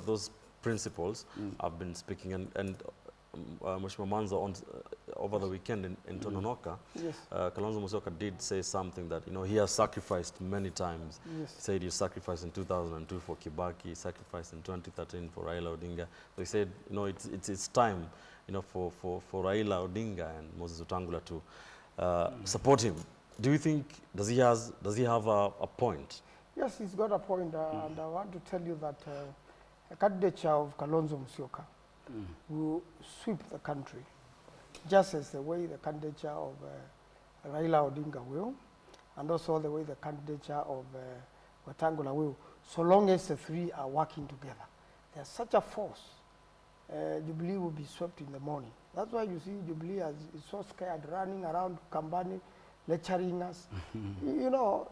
those principles I've been speaking, and Mheshimiwa Manza over the weekend in Tononoka, Yes. Kalonzo Musyoka did say something that, he has sacrificed many times. Yes. He said he sacrificed in 2002 for Kibaki, he sacrificed in 2013 for Raila Odinga. So he said, it's time, for Raila Odinga and Moses Wetangula to support him. Do you think, does he have a point? Yes, he's got a point, and I want to tell you that a candidature of Kalonzo Musyoka will sweep the country, just as the way the candidature of Raila Odinga will, and also the way the candidature of Wetangula will, so long as the three are working together. There's such a force. Jubilee will be swept in the morning. That's why you see Jubilee is so scared, running around Kambani, lecturing us.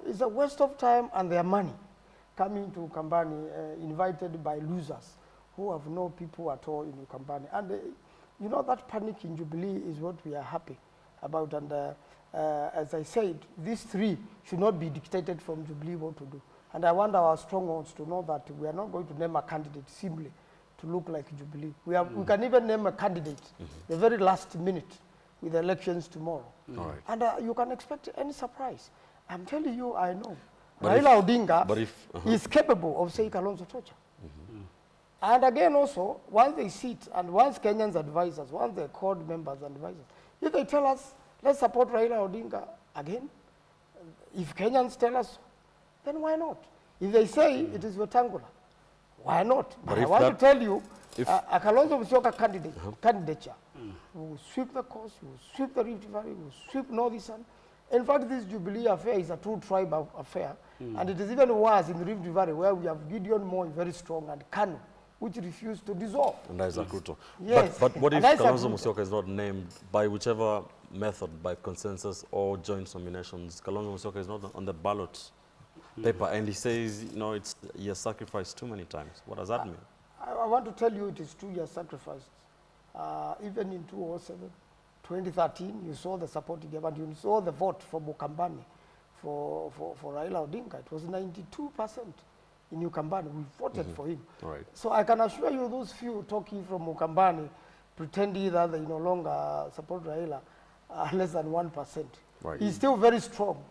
It's a waste of time and their money coming to Kambani, invited by losers who have no people at all in Kambani. And that panic in Jubilee is what we are happy about. And as I said, these three should not be dictated from Jubilee what to do. And I want our strongholds to know that we are not going to name a candidate simply to look like Jubilee. We can even name a candidate the very last minute with the elections tomorrow. All right. And you can expect any surprise. I'm telling you, I know. Raila Odinga is capable of saying Kalonzo torture. And again also, once they sit and once Kenyans advisors, once the CORD members and advisors, if they tell us, let's support Raila Odinga again, if Kenyans tell us, then why not? If they say it is Wetangula, why not? But I want to tell you, a Kalonzo Musyoka candidature will sweep the coast, will sweep the Rift Valley, will sweep Northeastern. In fact, this Jubilee affair is a true tribal affair, and it is even worse in the Rift Valley, where we have Gideon Moi very strong and Kanu, which refused to dissolve. And that is Akuto. Yes. But what if Kalonzo Musyoka is not named by whichever method, by consensus or joint nominations? Kalonzo Musyoka is not on the ballot paper, and he says, he has sacrificed too many times. What does that mean? I want to tell you it is 2 years sacrificed. Even in 2007, 2013, you saw the support he gave, and you saw the vote for Mukambani, for Raila Odinga. It was 92% in Ukambani. We voted for him. Right. So I can assure you those few talking from Mukambani, pretending that they no longer support Raila, are less than 1%. Right. He's still very strong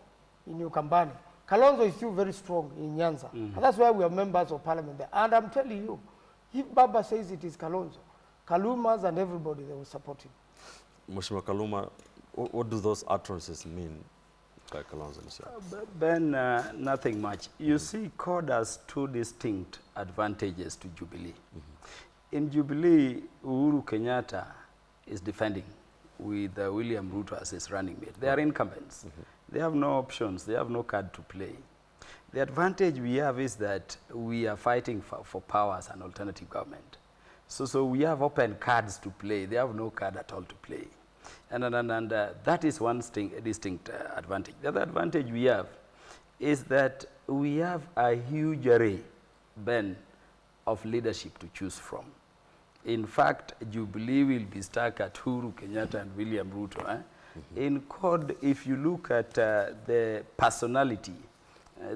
in Ukambani. Kalonzo is still very strong in Nyanza. And that's why we are members of parliament there. And I'm telling you, if Baba says it is Kalonzo, Kalumas and everybody, they will support him. Mheshimiwa Kaluma, what do those utterances mean by Kalonzo Musyoka? Ben, nothing much. You see, CORD has two distinct advantages to Jubilee. In Jubilee, Uhuru Kenyatta is defending with William Ruto as his running mate. They are incumbents. They have no options. They have no card to play. The advantage we have is that we are fighting for power as an alternative government. So we have open cards to play. They have no card at all to play. And that is one distinct advantage. The other advantage we have is that we have a huge array, Ben, of leadership to choose from. In fact, Jubilee will be stuck at Uhuru Kenyatta and William Ruto. In CORD, if you look at the personality,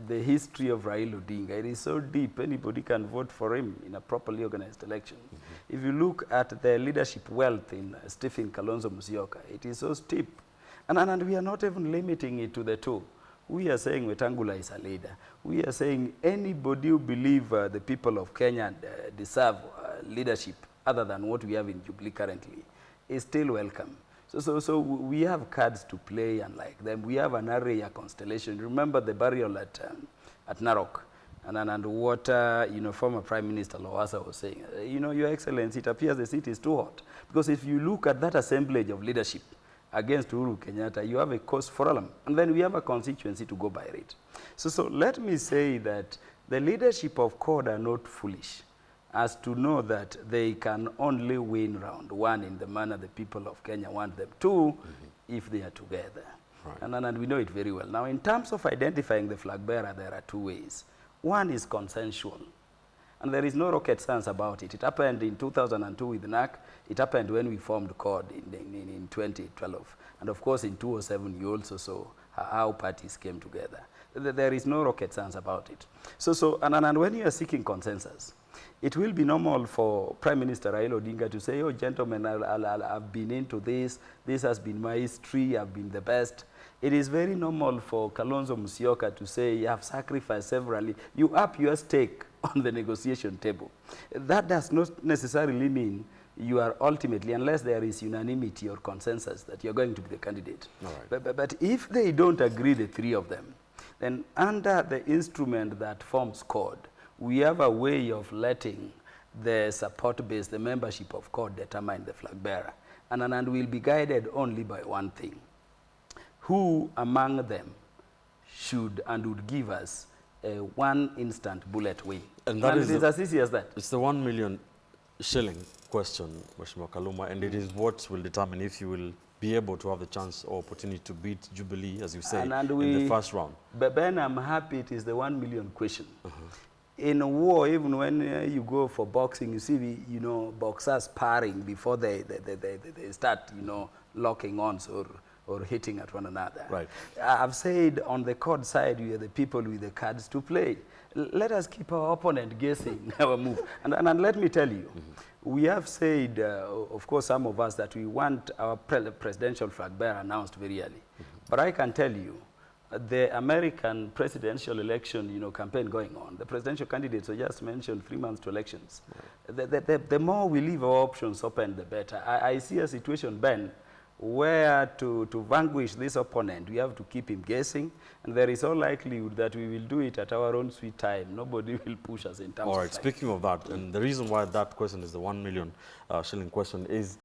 the history of Raila Odinga, it is so deep, anybody can vote for him in a properly organized election. If you look at the leadership wealth in Stephen Kalonzo Musyoka, it is so steep. And we are not even limiting it to the two. We are saying Wetangula is a leader. We are saying anybody who believes the people of Kenya deserve leadership other than what we have in Jubilee currently is still welcome. So we have cards to play, and like them, we have an array, a constellation. Remember the burial at Narok, and what former Prime Minister Lowassa was saying. Your Excellency, it appears the seat is too hot, because if you look at that assemblage of leadership against Uhuru Kenyatta, you have a cause for alarm, and then we have a constituency to go by it. So let me say that the leadership of CORD are not foolish as to know that they can only win round one in the manner the people of Kenya want them to, if they are together. Right. And we know it very well. Now, in terms of identifying the flag bearer, there are two ways. One is consensual, and there is no rocket science about it. It happened in 2002 with NAC. It happened when we formed CORD in 2012. And of course, in 2007, you also saw how parties came together. There is no rocket science about it. And when you are seeking consensus, It will be normal for Prime Minister Raila Odinga to say, oh, gentlemen, I've been into this. This has been my history. I've been the best. It is very normal for Kalonzo Musyoka to say, you have sacrificed severally. You up your stake on the negotiation table. That does not necessarily mean you are ultimately, unless there is unanimity or consensus, that you're going to be the candidate. All right. But if they don't agree, the three of them, then under the instrument that forms CORD, we have a way of letting the support base, the membership of CORD, determine the flag bearer. And we'll be guided only by one thing. Who among them should and would give us a one instant bullet win? And that is it is as easy as that. It's the 1 million shilling question, Mheshimiwa Kaluma, and it is what will determine if you will be able to have the chance or opportunity to beat Jubilee, as you say, in the first round. But Ben, I'm happy it is the 1 million question. In war, even when you go for boxing, you see, boxers sparring before they start, locking arms or hitting at one another. Right. I've said on the CORD side, we are the people with the cards to play. Let us keep our opponent guessing our move. And let me tell you, we have said, of course, some of us, that we want our presidential flag bearer announced very early. But I can tell you, the American presidential election, campaign going on, the presidential candidates were just mentioned 3 months to elections. Right. The more we leave our options open, the better. I see a situation, Ben, where to vanquish this opponent, we have to keep him guessing, and there is all likelihood that we will do it at our own sweet time. Nobody will push us in terms All right, of speaking of that, and the reason why that question is the 1 million shilling question is